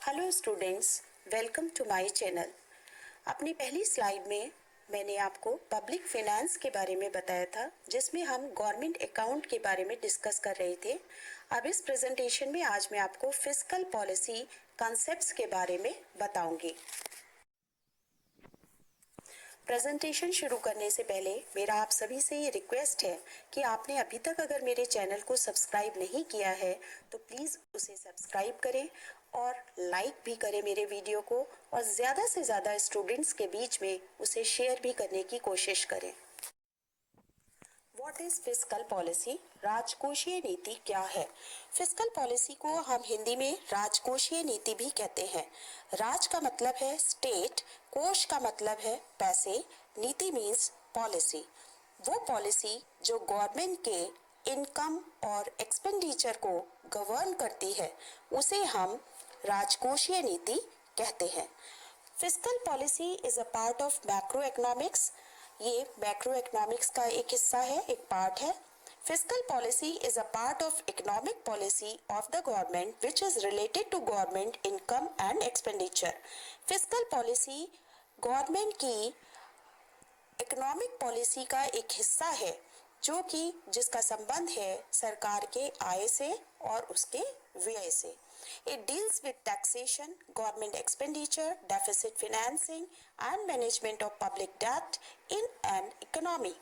Hello students, welcome to my channel. अपनी पहली slide में मैंने आपको पब्लिक फाइनेंस के बारे में बताया था, जिसमें हम गवर्नमेंट अकाउंट के बारे में डिस्कस कर रहे थे। अब इस प्रेजेंटेशन में आज मैं आपको फिस्कल पॉलिसी कॉन्सेप्ट्स के बारे में बताऊंगी। प्रेजेंटेशन शुरू करने से पहले मेरा आप सभी से ये रिक्वेस्ट है कि आपने अभी तक अगर मेरे चैनल को सब्सक्राइब नहीं किया है तो प्लीज़ उसे सब्सक्राइब करें और लाइक भी करें मेरे वीडियो को, और ज़्यादा से ज़्यादा स्टूडेंट्स के बीच में उसे शेयर भी करने की कोशिश करें। What is fiscal policy? राजकोषीय नीति क्या है? फिस्कल पॉलिसी को हम हिंदी में राजकोषीय नीति भी कहते हैं। राज का मतलब है स्टेट, कोष का मतलब है पैसे, नीति मीन्स पॉलिसी। वो पॉलिसी जो गवर्नमेंट के इनकम और एक्सपेंडिचर को गवर्न करती है उसे हम राजकोषीय नीति कहते हैं। Fiscal policy is a part of macroeconomics. ये मैक्रो इकोनॉमिक्स का एक हिस्सा है, एक पार्ट है। Fiscal policy is a part of economic policy of the government which is related to government income and expenditure. Fiscal policy government की economic policy का एक हिस्सा है जो कि जिसका संबंध है सरकार के आय से और उसके व्यय से। It deals with taxation, government expenditure, deficit financing and management of public debt in an economy.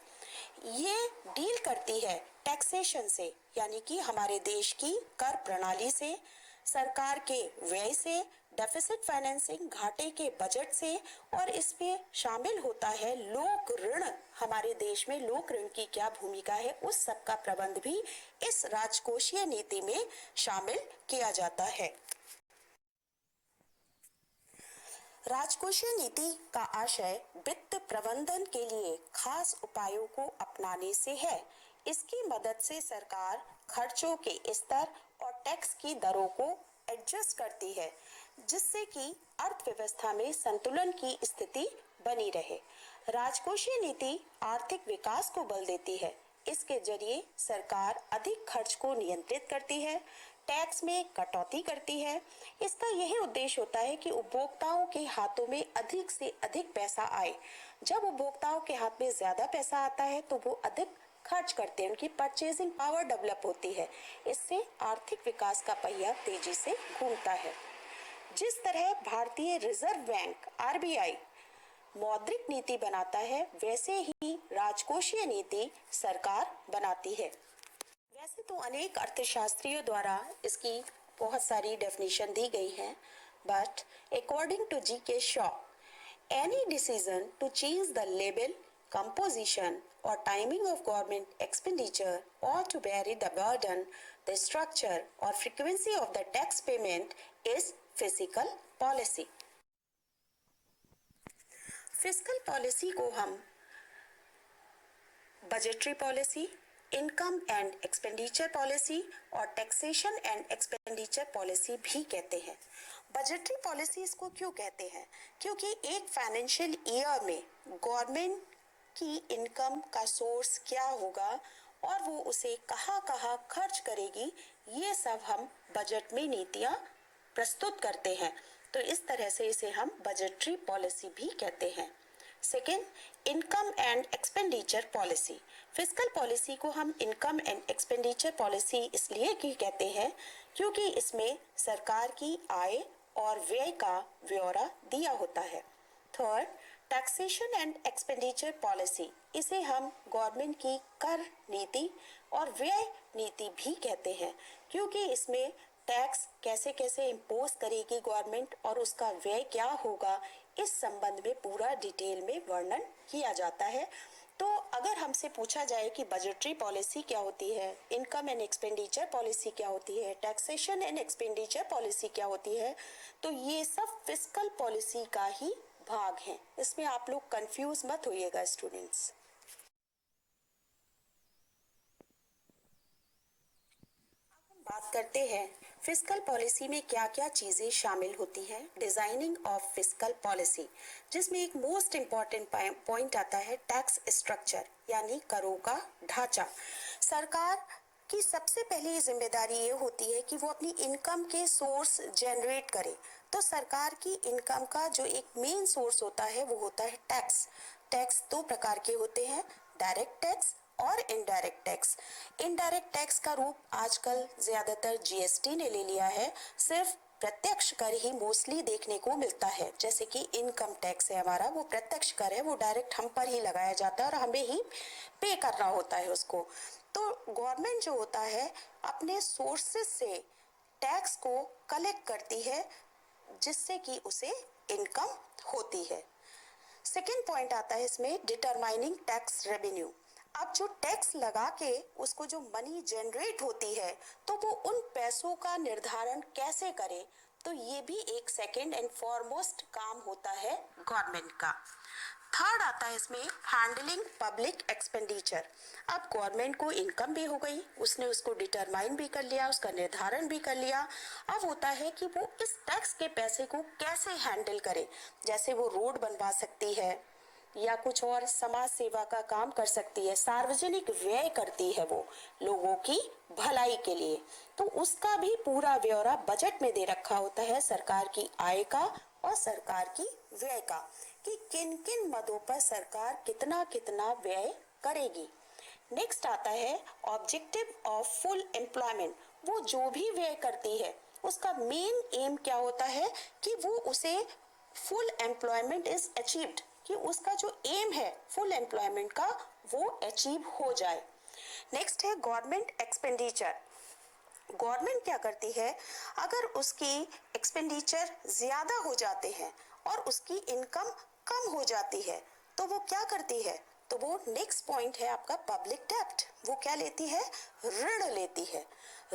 ये डील करती है टैक्सेशन से, यानी कि हमारे देश की कर प्रणाली से, सरकार के व्यय से, डेफिसिट फाइनेंसिंग घाटे के बजट से, और इसमें शामिल होता है लोक ऋण। हमारे देश में लोक ऋण की क्या भूमिका है उस सब का प्रबंध भी इस राजकोषीय नीति में शामिल किया जाता है। राजकोषीय नीति का आशय वित्त प्रबंधन के लिए खास उपायों को अपनाने से है। इसकी मदद से सरकार खर्चों के स्तर और टैक्स की दरों को एडजस्ट करती है, जिससे कि अर्थव्यवस्था में संतुलन की स्थिति बनी रहे। राजकोषीय नीति आर्थिक विकास को बल देती है। इसके जरिए सरकार अधिक खर्च को नियंत्रित करती है, टैक्स में कटौती करती है। इसका यही उद्देश्य होता है कि उपभोक्ताओं के हाथों में अधिक से अधिक पैसा आए। जब उपभोक्ताओं के हाथ में ज्यादा पैसा आता है तो वो अधिक खर्च करते हैं, उनकी परचेजिंग पावर डेवलप होती है। इससे आर्थिक विकास का पहिया तेजी से घूमता है। जिस तरह भारतीय रिजर्व बैंक आरबीआई मौद्रिक नीति बनाता है, वैसे ही राजकोषीय नीति सरकार बनाती है। वैसे तो अनेक अर्थशास्त्रियों द्वारा इसकी बहुत सारी डेफिनेशन दी गई हैं, but according to G K. Shaw, any decision to change the level, composition or timing of government expenditure or to vary the burden, the structure or frequency of the tax payment is fiscal policy. Fiscal policy को हम budgetary policy, income and expenditure policy और taxation and expenditure policy भी कहते हैं। Budgetary policy इसको क्यों कहते हैं? क्योंकि एक फाइनेंशियल ईयर में गवर्नमेंट की इनकम का सोर्स क्या होगा और वो उसे कहाँ कहाँ खर्च करेगी, ये सब हम बजट में नीतियाँ प्रस्तुत करते हैं। तो इस तरह से इसे हम बजटरी पॉलिसी भी कहते हैं। Second, income and expenditure policy. Fiscal policy को हम इनकम एंड एक्सपेंडिचर पॉलिसी इसलिए की कहते हैं क्योंकि इसमें सरकार की आय और व्यय का ब्यौरा दिया होता है। Third, taxation and expenditure policy. इसे हम गवर्नमेंट की कर नीति और व्यय नीति भी कहते हैं क्योंकि इसमें टैक्स कैसे कैसे इम्पोज करेगी गवर्नमेंट और उसका व्यय क्या होगा, इस संबंध में पूरा डिटेल में वर्णन किया जाता है। तो अगर हमसे पूछा जाए कि बजटरी पॉलिसी क्या होती है, इनकम एंड एक्सपेंडिचर पॉलिसी क्या होती है, टैक्सेशन एंड एक्सपेंडिचर पॉलिसी क्या होती है, तो ये सब फिस्कल पॉलिसी का ही भाग हैं। इसमें आप लोग कंफ्यूज मत होइएगा स्टूडेंट्स। बात करते हैं फिस्कल पॉलिसी में क्या क्या चीजें शामिल होती हैं। डिजाइनिंग ऑफ फिस्कल पॉलिसी, जिसमें एक मोस्ट इम्पॉर्टेंट पॉइंट आता है टैक्स स्ट्रक्चर, यानी करों का ढांचा। सरकार कि सबसे पहली जिम्मेदारी ये होती है कि वो अपनी इनकम के सोर्स जनरेट करे। तो सरकार की इनकम का जो एक मेन सोर्स होता है वो होता है टैक्स। टैक्स दो प्रकार के होते हैं, डायरेक्ट टैक्स और इनडायरेक्ट टैक्स। इनडायरेक्ट टैक्स का रूप आजकल ज्यादातर जीएसटी ने ले लिया है। सिर्फ प्रत्यक्ष कर ही मोस्टली देखने को मिलता है, जैसे कि इनकम टैक्स है हमारा, वो प्रत्यक्ष कर है, वो डायरेक्ट हम पर ही लगाया जाता है और हमें ही पे करना होता है उसको। तो गवर्नमेंट जो होता है अपने सोर्सेस से टैक्स को कलेक्ट करती है, जिससे कि उसे इनकम होती है। सेकेंड पॉइंट आता है इसमें, डिटरमाइनिंग टैक्स रेवेन्यू। अब जो टैक्स लगा के उसको जो मनी जनरेट होती है, तो वो उन पैसों का निर्धारण कैसे करे, तो ये भी एक सेकेंड एंड फॉरमोस्ट काम होता है गवर्नमेंट का। थर्ड आता है इसमें, हैंडलिंग पब्लिक एक्सपेंडिचर। अब गवर्नमेंट को इनकम भी हो गई, उसने उसको डिटरमाइन भी कर लिया, उसका निर्धारण भी कर लिया। अब होता है कि वो इस टैक्स के पैसे को कैसे हैंडल करे। जैसे वो रोड बनवा सकती है या कुछ और समाज सेवा का काम कर सकती है, सार्वजनिक व्यय करती है वो लोगों की भलाई के लिए। तो उसका भी पूरा ब्यौरा बजट में दे रखा होता है, सरकार की आय का और सरकार की व्यय का, कि किन किन मदों पर सरकार कितना कितना व्यय करेगी। नेक्स्ट आता है ऑब्जेक्टिव ऑफ फुल एम्प्लॉयमेंट। वो जो भी व्यय करती है उसका मेन एम क्या होता है कि वो उसे फुल एम्प्लॉयमेंट इज अचीव्ड, कि उसका जो एम है फुल एम्प्लॉयमेंट का वो अचीव हो जाए। नेक्स्ट है गवर्नमेंट एक्सपेंडिचर। गवर्नमेंट क्या करती है, अगर उसकी एक्सपेंडिचर ज्यादा हो जाते हैं और उसकी इनकम कम हो जाती है, तो वो क्या करती है, तो वो नेक्स्ट पॉइंट है आपका पब्लिक डेब्ट। वो क्या लेती है, ऋण लेती है।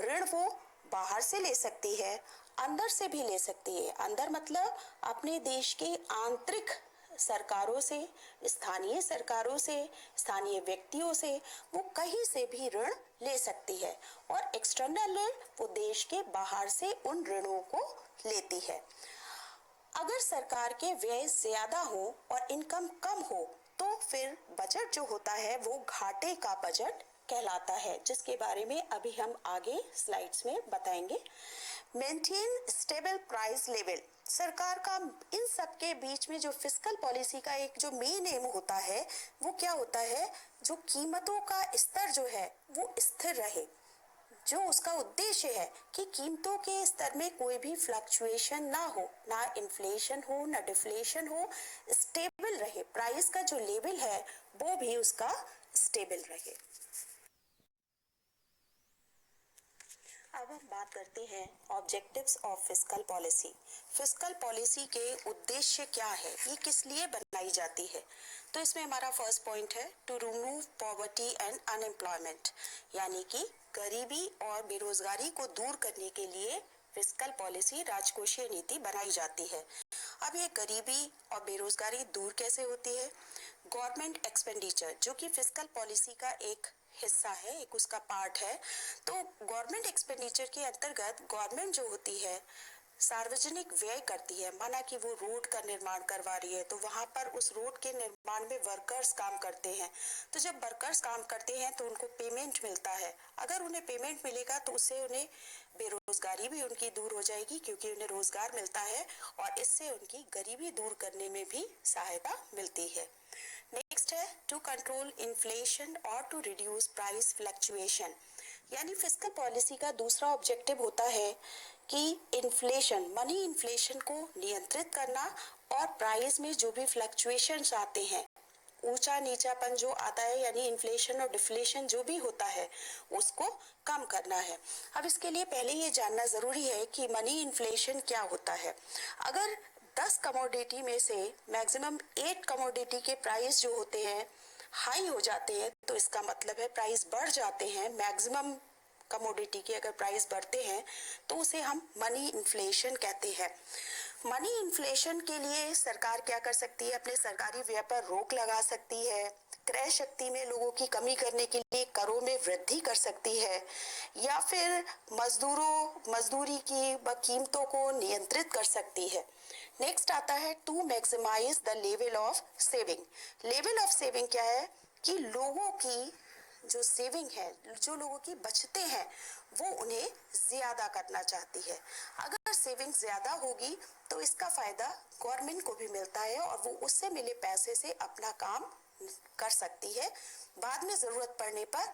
ऋण वो बाहर से ले सकती है, अंदर से भी ले सकती है। अंदर मतलब अपने देश के आंतरिक सरकारों से, स्थानीय सरकारों से, स्थानीय व्यक्तियों से, वो कहीं से भी ऋण ले सकती है। और एक्सटर्नल ऋण वो देश के बाहर से उन ऋणों को लेती है। अगर सरकार के व्यय ज्यादा हो और इनकम कम हो, तो फिर बजट जो होता है वो घाटे का बजट कहलाता है, जिसके बारे में अभी हम आगे स्लाइड्स में बताएंगे। Maintain stable price level. सरकार का इन सब के बीच में जो फिस्कल पॉलिसी का एक जो मेन एम होता है वो क्या होता है, जो कीमतों का स्तर जो है वो स्थिर रहे। जो उसका उद्देश्य है कि कीमतों के स्तर में कोई भी फ्लक्चुएशन ना हो, ना इन्फ्लेशन हो ना डिफ्लेशन हो, स्टेबल रहे। प्राइस का जो लेवल है वो भी उसका स्टेबल रहे। अब हम बात करते हैं objectives of fiscal policy. Fiscal policy के उद्देश्य क्या है, ये किस लिए बनाई जाती है। तो इसमें हमारा फर्स्ट पॉइंट है to remove poverty and unemployment, यानी कि गरीबी और बेरोजगारी को दूर करने के लिए फिस्कल पॉलिसी, राजकोषीय नीति बनाई जाती है। अब ये गरीबी और बेरोजगारी दूर कैसे होती है। गवर्नमेंट एक्सपेंडिचर जो कि फिस्कल पॉलिसी का एक हिस्सा है, एक उसका पार्ट है। तो गवर्नमेंट एक्सपेंडिचर के अंतर्गत गवर्नमेंट जो होती है सार्वजनिक व्यय करती है। माना कि वो रोड का निर्माण करवा रही है, तो वहां पर उस रोड के निर्माण में वर्कर्स काम करते हैं। तो जब वर्कर्स काम करते हैं तो उनको पेमेंट मिलता है। अगर उन्हें पेमेंट मिलेगा तो उससे उन्हें बेरोजगारी भी उनकी दूर हो जाएगी, क्योंकि उन्हें रोजगार मिलता है और इससे उनकी गरीबी दूर करने में भी सहायता मिलती है। नेक्स्ट है टू कंट्रोल इन्फ्लेशन और टू रिड्यूस प्राइस फ्लक्चुएशन, यानी फिस्कल पॉलिसी का दूसरा ऑब्जेक्टिव होता है कि इन्फ्लेशन, मनी इन्फ्लेशन को नियंत्रित करना और प्राइस में जो भी फ्लक्चुएशंस आते हैं, ऊंचा नीचापन जो आता है, यानी इन्फ्लेशन और डिफ्लेशन जो भी होता है उसको कम करना है। अब इसके लिए पहले ये जानना जरूरी है कि मनी इन्फ्लेशन क्या होता है। अगर 10 कमोडिटी में से मैक्सिमम 8 कमोडिटी के प्राइस जो होते हैं हाई हो जाते हैं, तो इसका मतलब है प्राइस बढ़ जाते हैं। मैक्सिमम कमोडिटी के अगर प्राइस बढ़ते हैं तो उसे हम मनी इन्फ्लेशन कहते हैं। मनी इन्फ्लेशन के लिए सरकार क्या कर सकती है, अपने सरकारी व्यय पर रोक लगा सकती है, क्रय शक्ति में लोगों की कमी करने के लिए करों में वृद्धि कर सकती है, या फिर मजदूरी की कीमतों को नियंत्रित कर सकती है। नेक्स्ट आता है to maximize the level of saving. Level of saving क्या है कि लोगों की जो सेविंग है, जो लोगों की बचते हैं, वो उन्हें ज्यादा करना चाहती है। अगर सेविंग ज्यादा होगी तो इसका फायदा गवर्नमेंट को भी मिलता है और वो उससे मिले पैसे से अपना काम कर सकती है। बाद में जरूरत पड़ने पर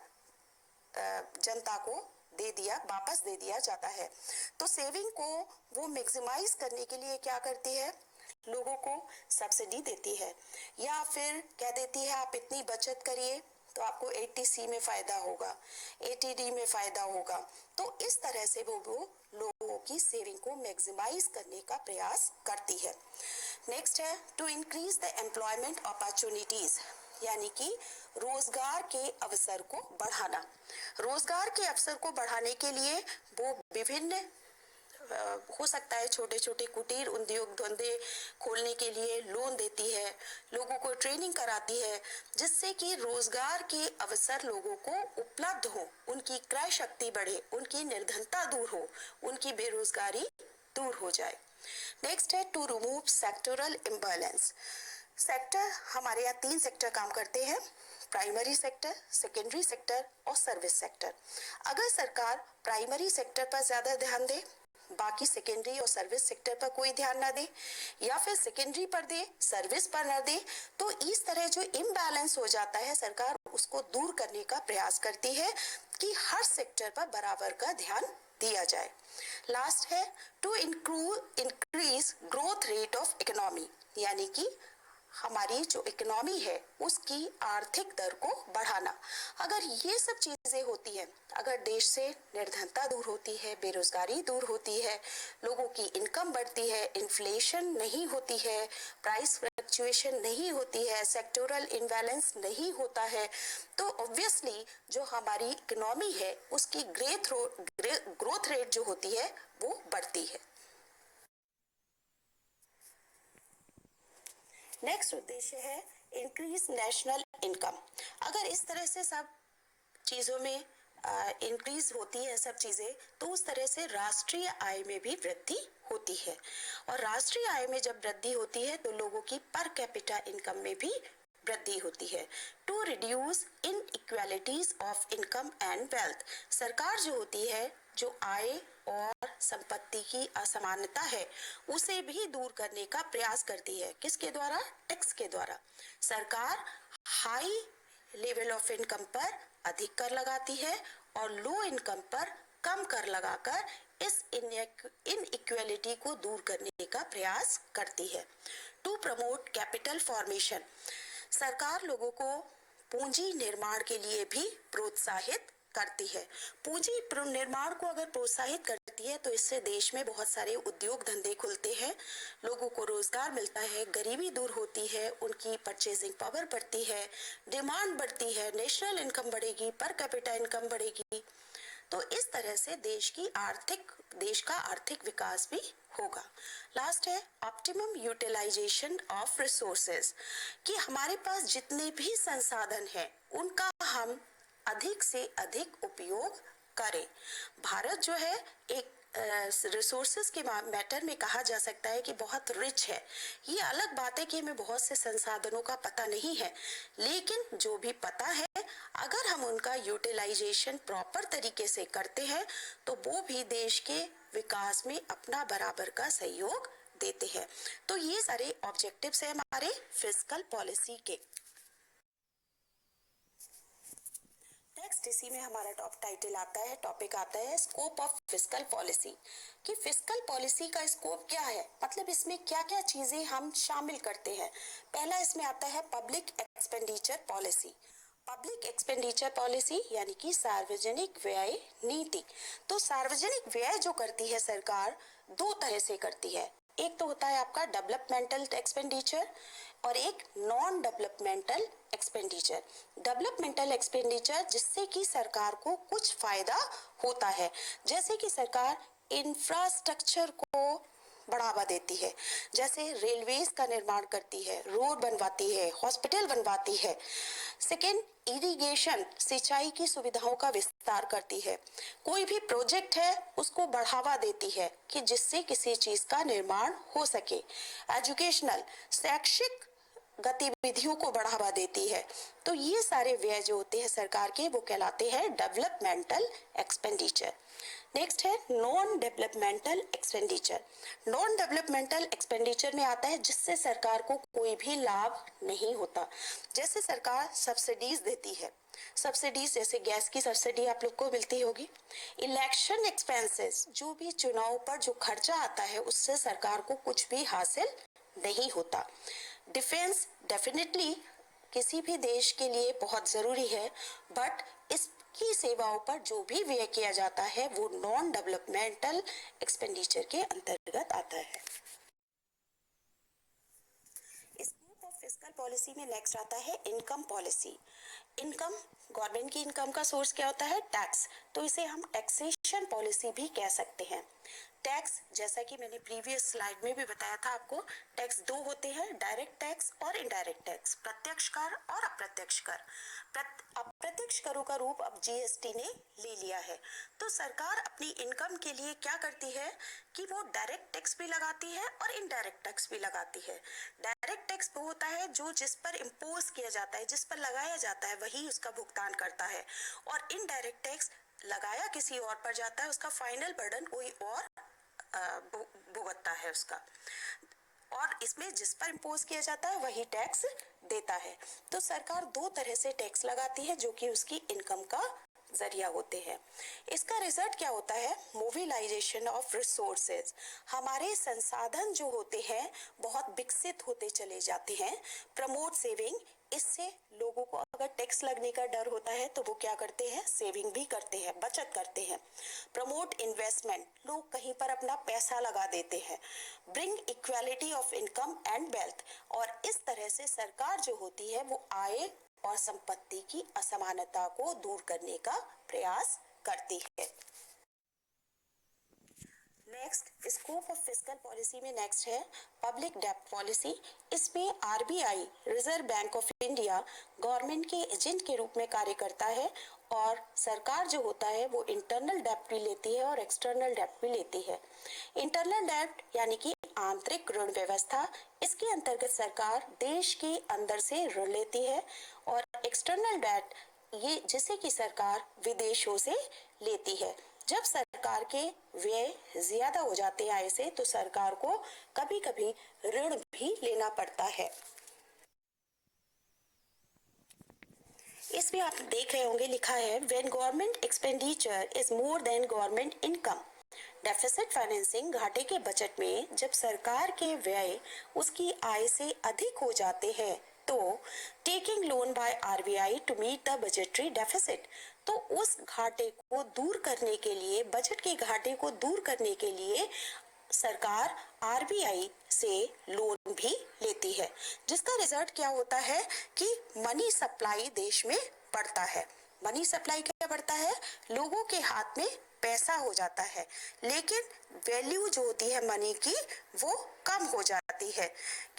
जनता को वापस दे दिया जाता है। तो सेविंग को वो मैक्सिमाइज करने के लिए क्या करती है, लोगों को सब्सिडी देती है, या फिर कह देती है आप इतनी बचत करिए तो आपको 80C में फायदा होगा, 80D में फायदा होगा। तो इस तरह से वो लोगों की सेविंग को मैक्सिमाइज करने का प्रयास करती है। नेक्स्ट है to increase the employment opportunities, यानी कि रोजगार के अवसर को बढ़ाना। रोजगार के अवसर को बढ़ाने के लिए वो विभिन्न हो सकता है छोटे छोटे कुटीर उद्योग धंधे खोलने के लिए लोन देती है, लोगों को ट्रेनिंग कराती है, जिससे कि रोजगार के अवसर लोगों को उपलब्ध हो, उनकी क्रय शक्ति बढ़े, उनकी निर्धनता दूर हो, उनकी बेरोजगारी दूर हो जाए। नेक्स्ट है to remove sectoral imbalance. Sector, हमारे यहाँ 3 सेक्टर काम करते हैं, प्राइमरी सेक्टर, सेकेंडरी सेक्टर और सर्विस सेक्टर। अगर सरकार प्राइमरी सेक्टर पर ज्यादा ध्यान दे, बाकी सेकेंडरी और सर्विस सेक्टर पर कोई ध्यान ना दे, या फिर सेकेंडरी पर दे सर्विस पर ना दे, तो इस तरह जो इम्बैलेंस हो जाता है सरकार उसको दूर करने का प्रयास करती है कि हर सेक्टर पर बराबर का ध्यान दिया जाए। लास्ट है to increase growth rate of economy, यानी कि हमारी जो इकोनॉमी है उसकी आर्थिक दर को बढ़ाना। अगर ये सब चीजें होती हैं, अगर देश से निर्धनता दूर होती है, बेरोजगारी दूर होती है, लोगों की इनकम बढ़ती है, इन्फ्लेशन नहीं होती है, प्राइस फ्लक्चुएशन नहीं होती है, सेक्टोरल इम्बैलेंस नहीं होता है, तो ऑब्वियसली जो हमारी इकोनॉमी है उसकी ग्रोथ रेट जो होती है वो बढ़ती है। नेक्स्ट उद्देश्य है इंक्रीज नेशनल इनकम। अगर इस तरह से सब चीजों में इंक्रीज होती है सब चीजें, तो उस तरह से राष्ट्रीय आय में भी वृद्धि होती है, और राष्ट्रीय आय में जब वृद्धि होती है तो लोगों की पर कैपिटा इनकम में भी वृद्धि होती है। To reduce inequalities of income and wealth, सरकार जो होती है जो आय और संपत्ति की असमानता है उसे भी दूर करने का प्रयास करती है। किसके द्वारा? टैक्स के द्वारा। सरकार हाई लेवल ऑफ इनकम पर अधिक कर लगाती है और लो इनकम पर कम कर लगाकर इस इनइक्वालिटी को दूर करने का प्रयास करती है। टू प्रमोट कैपिटल फॉर्मेशन, सरकार लोगों को पूंजी निर्माण के लिए भी प्रोत्साहित करती है। पूंजी निर्माण को अगर प्रोत्साहित करती है तो इससे देश में बहुत सारे उद्योग धंधे खुलते हैं, लोगों को रोजगार मिलता है, गरीबी दूर होती है, उनकी परचेजिंग पावर बढ़ती है, डिमांड बढ़ती है, नेशनल इनकम बढ़ेगी, पर कैपिटा इनकम बढ़ेगी। तो इस तरह से देश का आर्थिक विकास भी होगा। लास्ट है ऑप्टिमम यूटिलाइजेशन ऑफ रिसोर्सेज, कि हमारे पास जितने भी संसाधन हैं उनका हम अधिक से अधिक उपयोग करें। भारत जो है एक रिसोर्सेज के मैटर में कहा जा सकता है कि बहुत रिच है। ये अलग बात है कि हमें बहुत से संसाधनों का पता नहीं है, लेकिन जो भी पता है अगर हम उनका यूटिलाइजेशन प्रॉपर तरीके से करते हैं तो वो भी देश के विकास में अपना बराबर का सहयोग देते हैं। तो ये सारे ऑब्जेक्टिव्स हैं हमारे फिस्कल पॉलिसी के। नेक्स्ट इसी में हमारा टॉपिक आता है स्कोप ऑफ फिस्कल पॉलिसी, कि फिस्कल पॉलिसी का स्कोप क्या है, मतलब इसमें क्या क्या चीजें हम शामिल करते हैं। पहला इसमें आता है public expenditure policy. Public expenditure policy यानी कि सार्वजनिक व्यय नीति। तो सार्वजनिक व्यय जो करती है सरकार दो तरह से करती है, एक तो होता है आपका डेवलपमेंटल एक्सपेंडिचर और एक non developmental expenditure. Developmental expenditure जिससे कि सरकार को कुछ फायदा होता है, जैसे कि सरकार इंफ्रास्ट्रक्चर को बढ़ावा देती है, जैसे रेलवेज का निर्माण करती है, रोड बनवाती है, हॉस्पिटल बनवाती है। सेकेंड, इरिगेशन सिंचाई की सुविधाओं का विस्तार करती है। कोई भी प्रोजेक्ट है उसको बढ़ावा देती है कि जिससे किसी चीज का निर्माण हो सके। एजुकेशनल, शैक्षिक गतिविधियों को बढ़ावा देती है। तो ये सारे व्यय जो होते हैं सरकार के वो कहलाते हैं डेवलपमेंटल एक्सपेंडिचर। नेक्स्ट है non developmental expenditure. Non developmental expenditure में आता है जिससे सरकार को कोई भी लाभ नहीं होता। जैसे सरकार सब्सिडीज देती है, सब्सिडीज जैसे गैस की सब्सिडी आप लोग को मिलती होगी। इलेक्शन एक्सपेंसेस, जो भी चुनाव पर जो खर्चा आता है उससे सरकार को कुछ भी हासिल नहीं होता। डिफेंस डेफिनेटली किसी भी देश के लिए बहुत जरूरी है, बट इसकी सेवाओं पर जो भी व्यय किया जाता है वो नॉन डेवलपमेंटल एक्सपेंडिचर के अंतर्गत आता है। स्कोप ऑफ फिस्कल पॉलिसी में नेक्स्ट आता है इनकम पॉलिसी। इनकम, गवर्नमेंट की इनकम का सोर्स क्या होता है? टैक्स। तो इसे हम टैक्सेशन पॉलिसी भी कह सकते हैं। टैक्स, जैसा कि मैंने प्रीवियस स्लाइड में भी बताया था आपको, टैक्स दो होते हैं, डायरेक्ट टैक्स और इनडायरेक्ट टैक्स, प्रत्यक्ष कर और अप्रत्यक्ष कर। अप्रत्यक्ष करों का रूप अब जीएसटी ने ले लिया है। तो सरकार अपनी इनकम के लिए क्या करती है कि वो डायरेक्ट टैक्स भी लगाती है और इनडायरेक्ट टैक्स भी लगाती है। डायरेक्ट टैक्स वो होता है जो जिस पर इम्पोज किया जाता है, जिस पर लगाया जाता है वही उसका भुगतान करता है, और इनडायरेक्ट टैक्स लगाया किसी और पर जाता है, उसका फाइनल बर्डन कोई और भुगतता है उसका, और इसमें जिस पर इम्पोज किया जाता है वही टैक्स देता है। तो सरकार दो तरह से टैक्स लगाती है जो कि उसकी इनकम का जरिया होते हैं। इसका रिजल्ट क्या होता है? Mobilization of resources. हमारे संसाधन जो होते हैं बहुत विकसित होते चले जाते हैं। प्रमोट सेविंग, इससे लोगों को अगर टैक्स लगने का डर होता है तो वो क्या करते हैं? सेविंग भी करते हैं, बचत करते हैं। प्रमोट इन्वेस्टमेंट, लोग कहीं पर अपना पैसा लगा देते हैं। Bring equality of income and wealth, और इस तरह से सरकार जो होती है वो आय और संपत्ति की असमानता को दूर करने का प्रयास करती है। Next, scope of fiscal policy में नेक्स्ट है पब्लिक डेब्ट पॉलिसी। इसमें RBI, reserve bank of India, government के एजेंट के रूप में कार्य करता है, और सरकार जो होता है वो इंटरनल डेब्ट भी लेती है और एक्सटर्नल डेब्ट भी लेती है। इंटरनल डेब्ट यानी कि आंतरिक ऋण व्यवस्था, इसके अंतर्गत सरकार देश के अंदर से ऋण लेती है, और एक्सटर्नल डेब्ट ये जिसे कि सरकार विदेशों से लेती है। जब सरकार के व्यय ज्यादा हो जाते हैं आय से, तो सरकार को कभी कभी ऋण भी लेना पड़ता है। इसमें आप देख रहे होंगे लिखा है when government expenditure is more than government income. Deficit financing, घाटे के बजट में जब सरकार के व्यय उसकी आय से अधिक हो जाते हैं तो taking loan by RBI to meet the budgetary deficit, तो उस घाटे को दूर करने के लिए, बजट के घाटे को दूर करने के लिए सरकार आरबीआई से लोन भी लेती है, जिसका रिजल्ट क्या होता है कि मनी सप्लाई देश में बढ़ता है। मनी सप्लाई क्या बढ़ता है? लोगों के हाथ में पैसा हो जाता है, लेकिन वैल्यू जो होती है मनी की वो कम हो जाती है,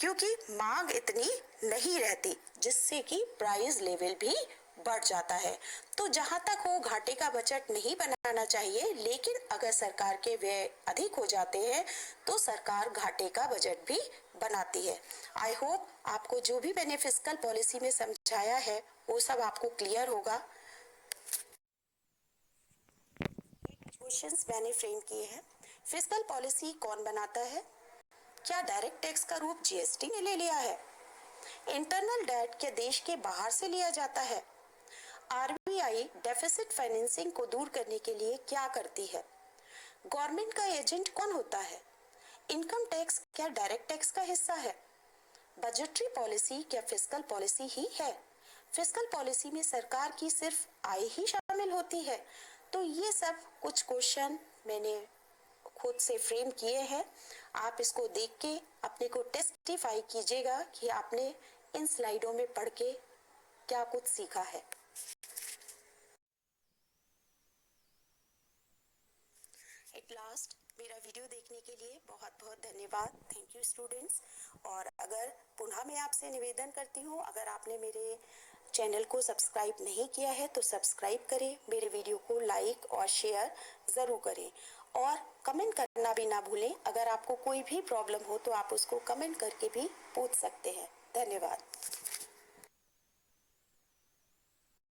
क्योंकि मांग इतनी नहीं रहती, जिससे कि प्राइस लेवल भी बढ़ जाता है। तो जहां तक हो घाटे का बजट नहीं बनाना चाहिए, लेकिन अगर सरकार के व्यय अधिक हो जाते हैं तो सरकार घाटे का बजट भी बनाती है। आई होप आपको जो भी मैंने फिस्कल पॉलिसी में समझाया है वो सब आपको क्लियर होगा। क्वेश्चंस मैंने फ्रेम किए हैं। फिस्कल पॉलिसी कौन बनाता है? क्या डायरेक्ट टैक्स का रूप जीएसटी ने ले लिया है? इंटरनल डेट क्या देश के बाहर से लिया जाता है? आरबीआई डेफिसिट फाइनेंसिंग को दूर करने के लिए क्या करती है? गवर्नमेंट का एजेंट कौन होता है? इनकम टैक्स क्या डायरेक्ट टैक्स का हिस्सा है? बजटरी पॉलिसी क्या फिस्कल पॉलिसी ही है? फिस्कल पॉलिसी में सरकार की सिर्फ आय ही शामिल होती है? तो ये सब कुछ क्वेश्चन मैंने खुद से फ्रेम किए हैं। आप इसको देख के अपने को टेस्टिफाई कीजिएगा कि आपने इन स्लाइडों में पढ़ के क्या कुछ सीखा है। एट लास्ट, मेरा वीडियो देखने के लिए बहुत बहुत धन्यवाद। Thank you students. और अगर पुनः मैं आपसे निवेदन करती हूँ, अगर आपने मेरे चैनल को सब्सक्राइब नहीं किया है तो सब्सक्राइब करें, मेरे वीडियो को लाइक और शेयर ज़रूर करें, और कमेंट करना भी ना भूलें। अगर आपको कोई भी प्रॉब्लम हो तो आप उसको कमेंट करके भी पूछ सकते हैं। धन्यवाद।